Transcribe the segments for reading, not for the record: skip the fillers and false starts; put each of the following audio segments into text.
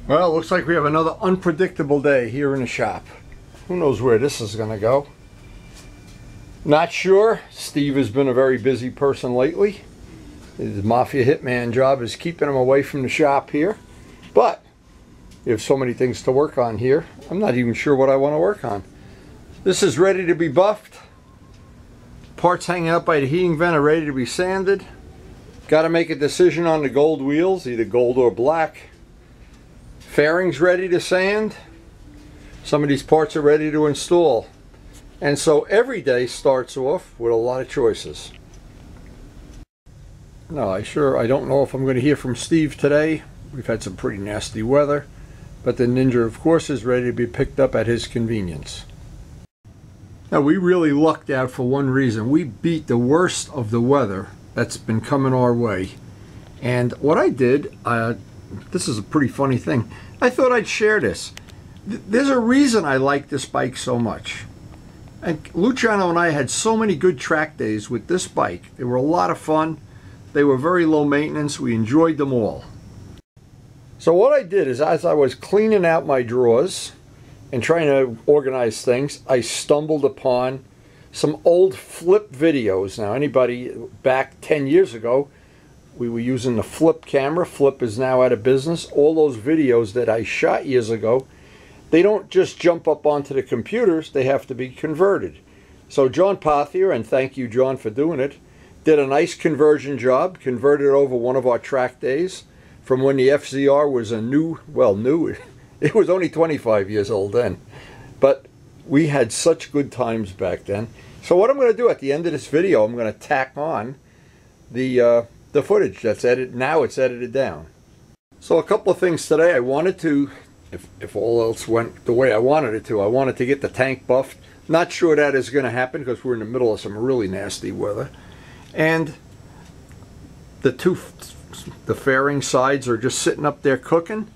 Well, it looks like we have another unpredictable day here in the shop. Who knows where this is going to go? Not sure. Steve has been a very busy person lately. His mafia hitman job is keeping him away from the shop here. But we have so many things to work on here, I'm not even sure what I want to work on. This is ready to be buffed. Parts hanging out by the heating vent are ready to be sanded. Got to make a decision on the gold wheels, either gold or black. Fairings ready to sand. Some of these parts are ready to install. And so every day starts off with a lot of choices. No, I don't know if I'm going to hear from Steve today. We've had some pretty nasty weather. But the Ninja, of course, is ready to be picked up at his convenience. Now, we really lucked out for one reason. We beat the worst of the weather that's been coming our way. And what I did, this is a pretty funny thing. I thought I'd share this. There's a reason I like this bike so much. And Luciano and I had so many good track days with this bike. They were a lot of fun. They were very low maintenance. We enjoyed them all. So what I did is, as I was cleaning out my drawers and trying to organize things, I stumbled upon some old flip videos. Now, anybody back 10 years ago, we were using the flip camera. Flip is now out of business. All those videos that I shot years ago, they don't just jump up onto the computers, they have to be converted. So John Pothier, and thank you John for doing it, did a nice conversion job, converted over one of our track days from when the FZR was a new, it was only 25 years old then. But we had such good times back then. So what I'm going to do at the end of this video, I'm going to tack on the footage that's edited. Now it's edited down. So a couple of things today. I wanted to, if all else went the way I wanted it to, I wanted to get the tank buffed. Not sure that is going to happen because we're in the middle of some really nasty weather. And the fairing sides are just sitting up there cooking.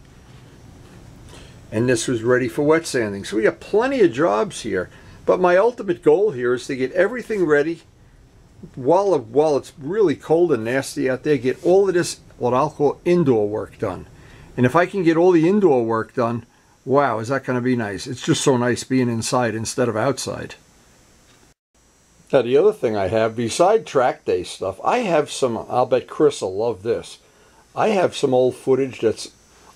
And this was ready for wet sanding. So we got plenty of jobs here. But my ultimate goal here is to get everything ready while it's really cold and nasty out there, get all of this, what I'll call indoor work done. And if I can get all the indoor work done, wow, is that going to be nice. It's just so nice being inside instead of outside. Now the other thing I have, beside track day stuff, I have some, I'll bet Chris will love this. I have some old footage that's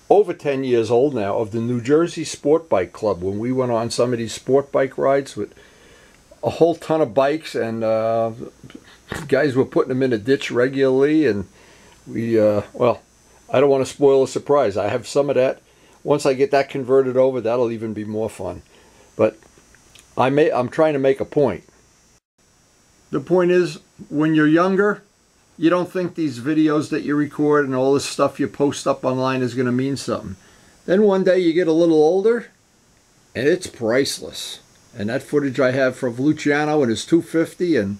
over 10 years old now of the New Jersey Sport Bike Club, when we went on some of these sport bike rides with a whole ton of bikes, and guys were putting them in a ditch regularly, and we, well, I don't want to spoil a surprise. I have some of that. Once I get that converted over, that'll even be more fun. But I'm trying to make a point. The point is, when you're younger, you don't think these videos that you record and all this stuff you post up online is going to mean something. Then one day you get a little older, and it's priceless. And that footage I have from Luciano and his 250, and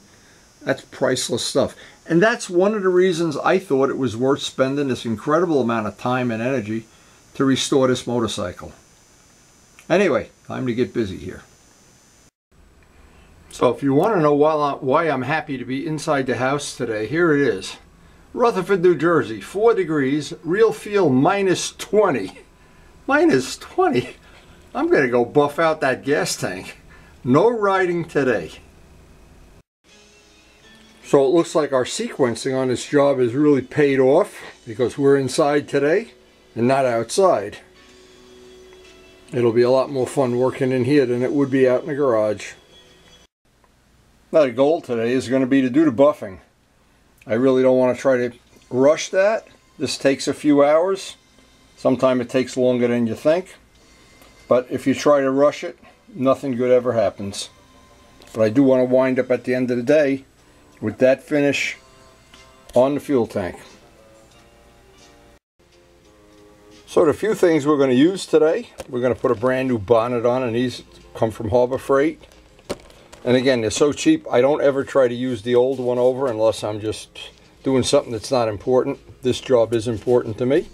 that's priceless stuff. And that's one of the reasons I thought it was worth spending this incredible amount of time and energy to restore this motorcycle. Anyway, time to get busy here. So if you want to know why I'm happy to be inside the house today, here it is. Rutherford, New Jersey, 4 degrees, real feel -20. -20? I'm going to go buff out that gas tank. No riding today. So it looks like our sequencing on this job has really paid off, because we're inside today and not outside. It'll be a lot more fun working in here than it would be out in the garage. Now the goal today is going to be to do the buffing. I really don't want to try to rush that. This takes a few hours. Sometimes it takes longer than you think. But if you try to rush it, nothing good ever happens. But I do want to wind up at the end of the day with that finish on the fuel tank. So the few things we're going to use today, we're going to put a brand new bonnet on, and these come from Harbor Freight. And again, they're so cheap, I don't ever try to use the old one over unless I'm just doing something that's not important. This job is important to me.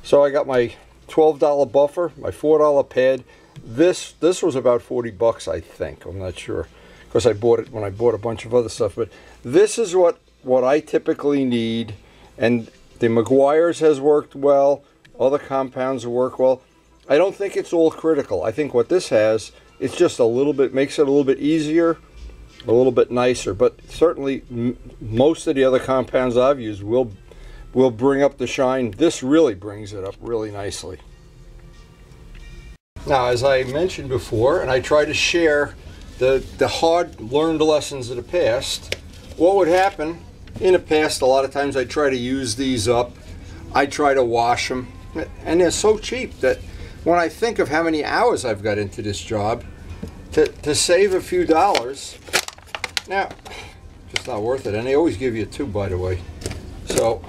So I got my $12 buffer, my $4 pad. This was about 40 bucks, I think. I'm not sure, because I bought it when I bought a bunch of other stuff. But this is what I typically need. And the Meguiar's has worked well. All the compounds will work well. I don't think it's all critical. I think what this has, it's just a little bit, makes it a little bit easier, a little bit nicer. But certainly most of the other compounds I've used will bring up the shine. This really brings it up really nicely. Now, as I mentioned before, and I try to share the hard-learned lessons of the past, what would happen in the past, a lot of times I try to use these up. I try to wash them, and they're so cheap that when I think of how many hours I've got into this job, to save a few dollars, now, just not worth it. And they always give you two, by the way. So,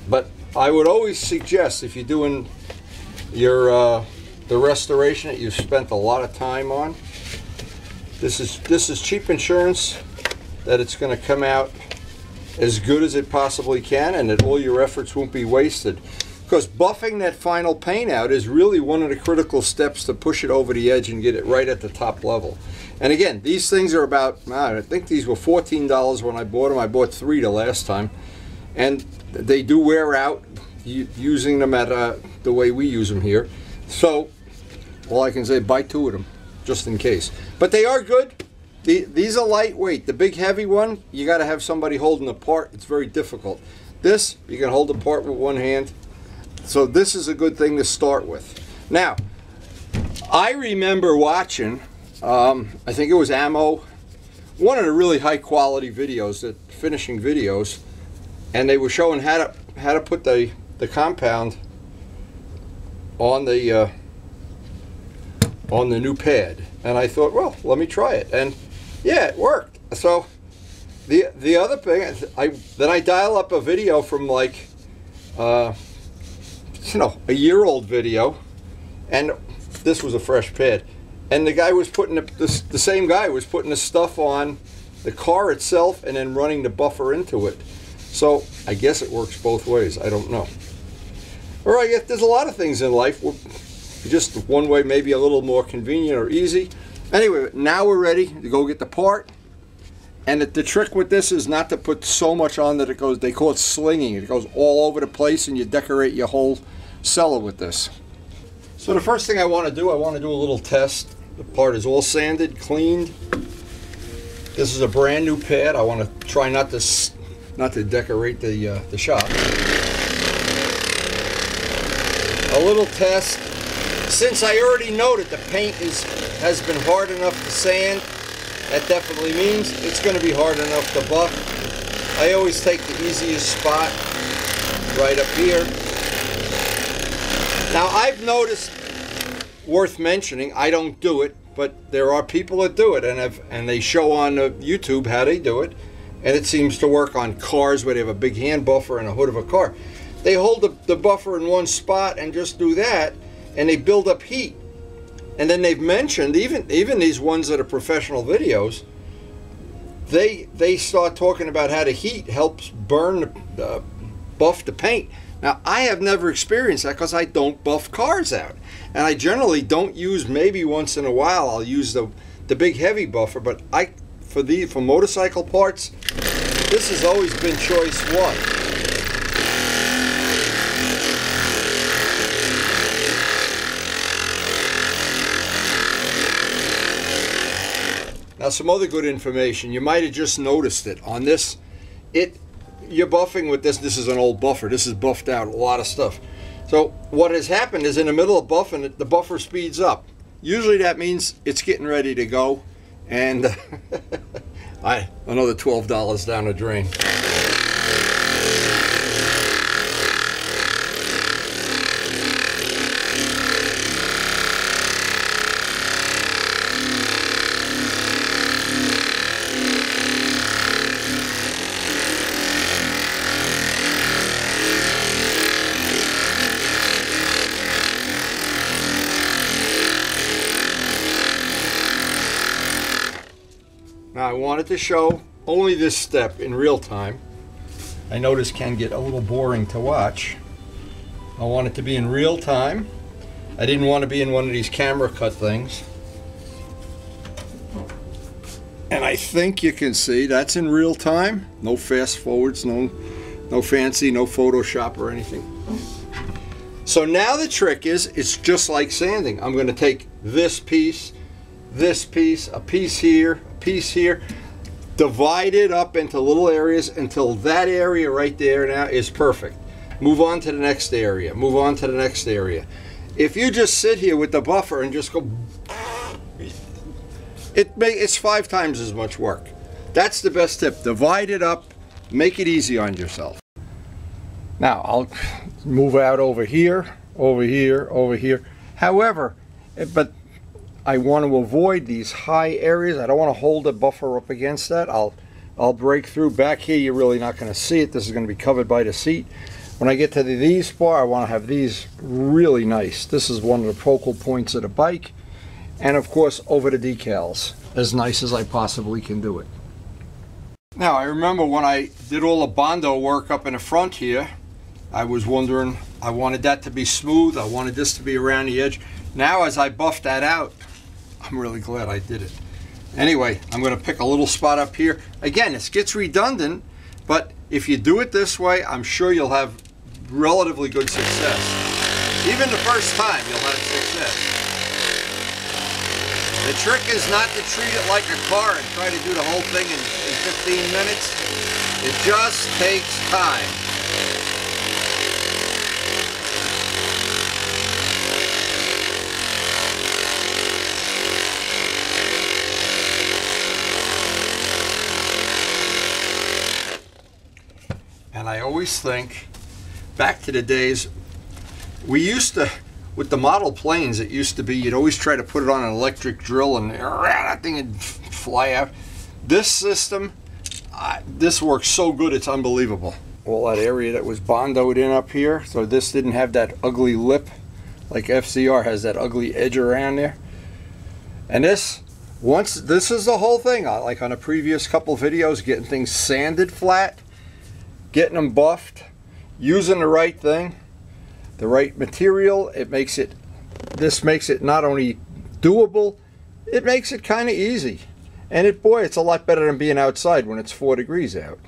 but I would always suggest, if you're doing your the restoration that you've spent a lot of time on, this is cheap insurance that it's going to come out as good as it possibly can, and that all your efforts won't be wasted. Because buffing that final paint out is really one of the critical steps to push it over the edge and get it right at the top level. And again, these things are about, I think these were $14 when I bought them. I bought 3 the last time. And they do wear out using them at the way we use them here. So, all I can say, buy 2 of them, just in case. But they are good. These are lightweight. The big heavy one, you got to have somebody holding the part. It's very difficult. This, you can hold the part with one hand. So this is a good thing to start with. Now, I remember watching, I think it was Ammo, one of the really high quality videos, the finishing videos, and they were showing how to put the compound on the new pad. And I thought, well, let me try it, and yeah, it worked. So the other thing, then I dial up a video from like a year-old video, and this was a fresh pad, and the guy was putting the same guy was putting the stuff on the car itself and then running the buffer into it. So I guess it works both ways. I don't know. Or I guess there's a lot of things in life where just one way maybe a little more convenient or easy. Anyway, now we're ready to go get the part. And the trick with this is not to put so much on that it goes, they call it slinging. It goes all over the place and you decorate your whole cellar with this. So the first thing I want to do a little test. The part is all sanded, cleaned. This is a brand new pad. I want to try not to decorate the shop. A little test. Since I already know that the paint has been hard enough to sand, that definitely means it's going to be hard enough to buff. I always take the easiest spot right up here. Now I've noticed, worth mentioning, I don't do it, but there are people that do it, and they show on YouTube how they do it, and it seems to work on cars where they have a big hand buffer and a hood of a car. They hold the buffer in one spot and just do that, and they build up heat. And then they've mentioned, even these ones that are professional videos, they start talking about how the heat helps burn buff the paint. Now, I have never experienced that because I don't buff cars out. And I generally don't use, maybe once in a while, I'll use the big heavy buffer, but for motorcycle parts, this has always been choice one. Now, some other good information. You might have just noticed it on this. You're buffing with this. This is an old buffer. This is buffed out, a lot of stuff. So what has happened is in the middle of buffing, the buffer speeds up. Usually that means it's getting ready to go, and another $12 down the drain. Now I wanted to show only this step in real time. I know this can get a little boring to watch. I want it to be in real time. I didn't want to be in one of these camera cut things. And I think you can see that's in real time. No fast forwards, no fancy, no Photoshop or anything. So now the trick is, it's just like sanding. I'm going to take this piece, a piece here, divide it up into little areas until that area right there now is perfect. Move on to the next area, move on to the next area. If you just sit here with the buffer and just go, it's 5 times as much work. That's the best tip. Divide it up, make it easy on yourself. Now I'll move out over here, over here, over here. However, but I want to avoid these high areas. I don't want to hold the buffer up against that. I'll break through. Back here you're really not going to see it. This is going to be covered by the seat. When I get to these bar, I want to have these really nice. This is one of the focal points of the bike. And of course over the decals, as nice as I possibly can do it. Now I remember when I did all the Bondo work up in the front here, I was wondering, I wanted that to be smooth, I wanted this to be around the edge. Now as I buffed that out, I'm really glad I did it. Anyway, I'm going to pick a little spot up here. Again, this gets redundant, but if you do it this way, I'm sure you'll have relatively good success. Even the first time you'll have success. The trick is not to treat it like a car and try to do the whole thing in 15 minutes. It just takes time. And I always think back to the days we used to, with the model planes, it used to be you'd always try to put it on an electric drill and that thing would fly out. This system, this works so good, it's unbelievable. All that area that was Bondoed in up here, so this didn't have that ugly lip like FZR has, that ugly edge around there. And this is the whole thing, like on the previous couple videos, getting things sanded flat, getting them buffed, using the right thing, the right material. This makes it not only doable, it makes it kind of easy. And boy, it's a lot better than being outside when it's 4 degrees out.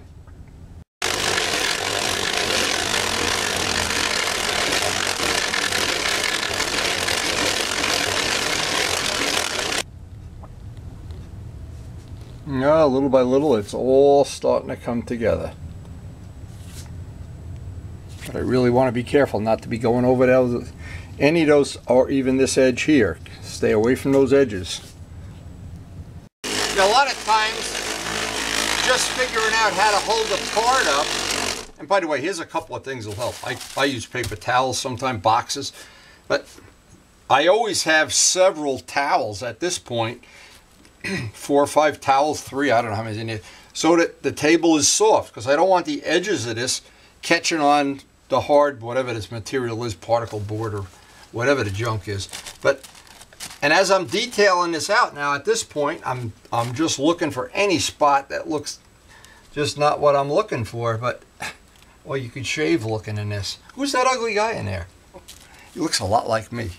Yeah, little by little, it's all starting to come together. But I really want to be careful not to be going over any of those, or even this edge here. Stay away from those edges. Now, a lot of times, just figuring out how to hold the part up, and by the way, here's a couple of things that'll help. I use paper towels, sometimes boxes, but I always have several towels at this point, 4 or 5 towels, 3, I don't know how many in here, so that the table is soft, because I don't want the edges of this catching on the hard, whatever this material is, particle board or whatever the junk is. And as I'm detailing this out now, at this point, I'm just looking for any spot that looks just not what I'm looking for. But well, you could shave looking in this. Who's that ugly guy in there? He looks a lot like me.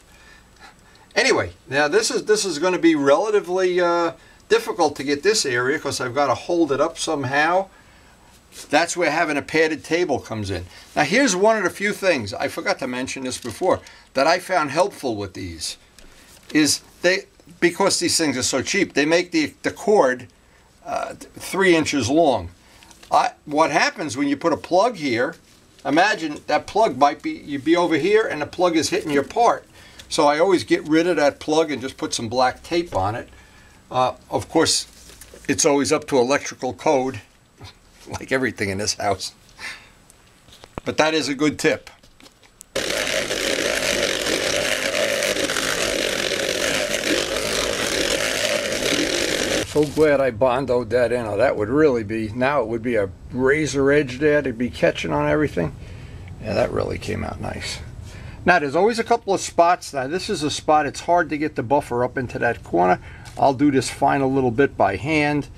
Anyway, now this is going to be relatively difficult to get this area because I've got to hold it up somehow. That's where having a padded table comes in. Now here's one of the few things, I forgot to mention this before, that I found helpful with these. Is because these things are so cheap, they make the cord 3 inches long. What happens when you put a plug here, imagine that plug you'd be over here and the plug is hitting your part. So I always get rid of that plug and just put some black tape on it. Of course, it's always up to electrical code, like everything in this house. But that is a good tip. So glad I Bondoed that in. That would really be, now it would be a razor edge there to be catching on everything. Yeah, that really came out nice. Now there's always a couple of spots. Now this is a spot, it's hard to get the buffer up into that corner. I'll do this final little bit by hand.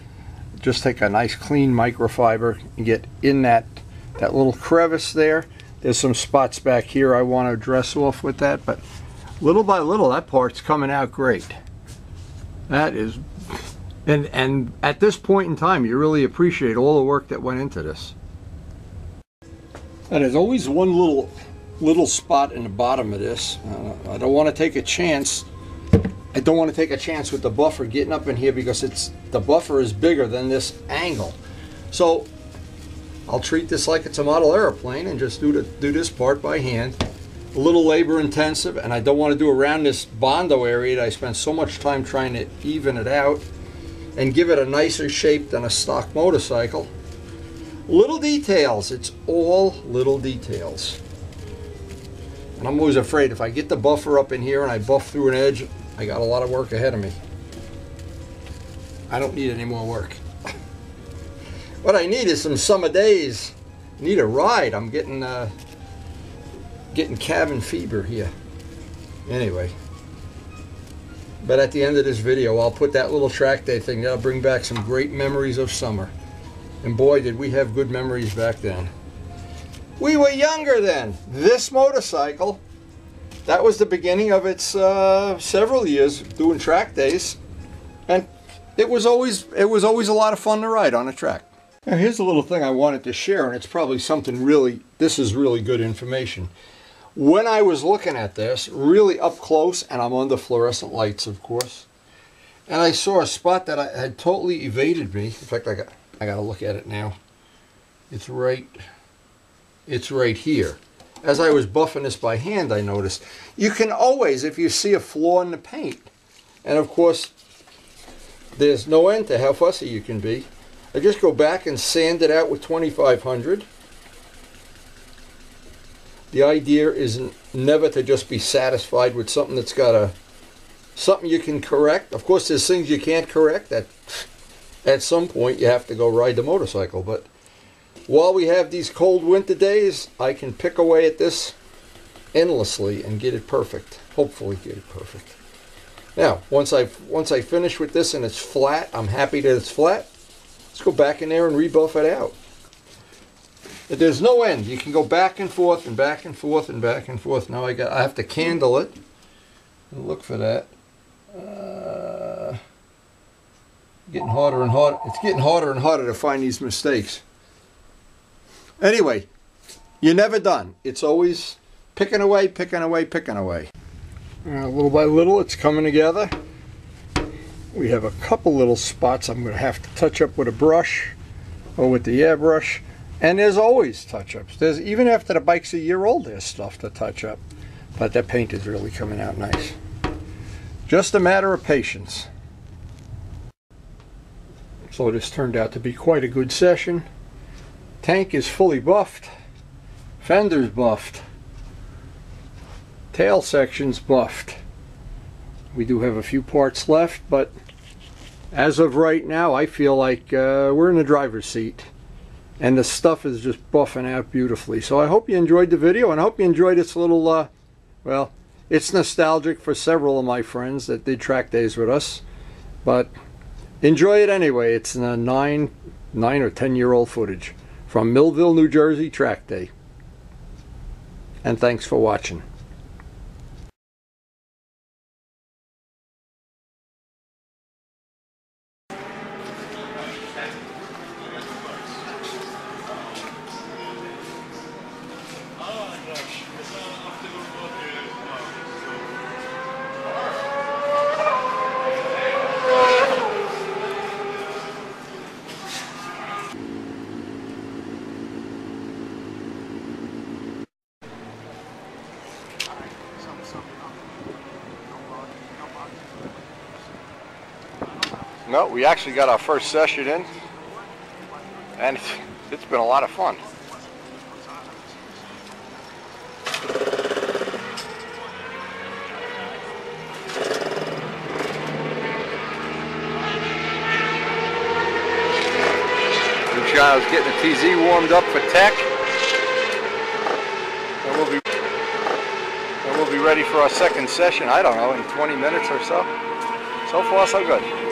Just take a nice clean microfiber and get in that little crevice there. There's some spots back here I want to dress off with that, but little by little that part's coming out great. That is, and at this point in time you really appreciate all the work that went into this. And there's always one little little spot in the bottom of this. I don't want to take a chance. I don't want to take a chance with the buffer getting up in here because the buffer is bigger than this angle. So I'll treat this like it's a model airplane and just do this part by hand. A little labor intensive, and I don't want to do around this Bondo area that I spent so much time trying to even it out and give it a nicer shape than a stock motorcycle. Little details, it's all little details. And I'm always afraid if I get the buffer up in here and I buff through an edge, I got a lot of work ahead of me. I don't need any more work. What I need is some summer days. I need a ride. I'm getting cabin fever here. Anyway. But at the end of this video, I'll put that little track day thing. That'll bring back some great memories of summer. And boy, did we have good memories back then. We were younger then. This motorcycle, that was the beginning of its several years doing track days. And it was always a lot of fun to ride on a track. Now here's a little thing I wanted to share, and it's probably something really, this is really good information. When I was looking at this, really up close, and I'm under fluorescent lights, of course, and I saw a spot that had totally evaded me. In fact, I got to look at it now. It's right here. As I was buffing this by hand, I noticed. You can always, if you see a flaw in the paint, and of course, there's no end to how fussy you can be. I just go back and sand it out with 2500. The idea is never to just be satisfied with something that's got something you can correct. Of course, there's things you can't correct. That at some point you have to go ride the motorcycle. But while we have these cold winter days, I can pick away at this endlessly and get it perfect. Hopefully get it perfect. Now, once I finish with this and it's flat, I'm happy that it's flat. Let's go back in there and rebuff it out. There's no end. You can go back and forth and back and forth and back and forth. Now I have to candle it. Look for that. Getting harder and harder. It's getting harder and harder to find these mistakes. Anyway, you're never done. It's always picking away, picking away, picking away. Little by little, it's coming together. We have a couple little spots I'm going to have to touch up with a brush or with the airbrush. And there's always touch-ups. There's even after the bike's a year old, there's stuff to touch up. But that paint is really coming out nice. Just a matter of patience. So this turned out to be quite a good session. Tank is fully buffed. Fender's buffed. Tail section's buffed. We do have a few parts left, but as of right now, I feel like we're in the driver's seat. And the stuff is just buffing out beautifully. So I hope you enjoyed the video, and I hope you enjoyed this little, well, it's nostalgic for several of my friends that did track days with us. But enjoy it anyway. It's a 9 or 10-year-old footage from Millville, New Jersey track day. And thanks for watching. No, we actually got our first session in, and it's been a lot of fun. Luciano's getting the TZ warmed up for tech, and we'll be ready for our second session, I don't know, in 20 minutes or so. So far, so good.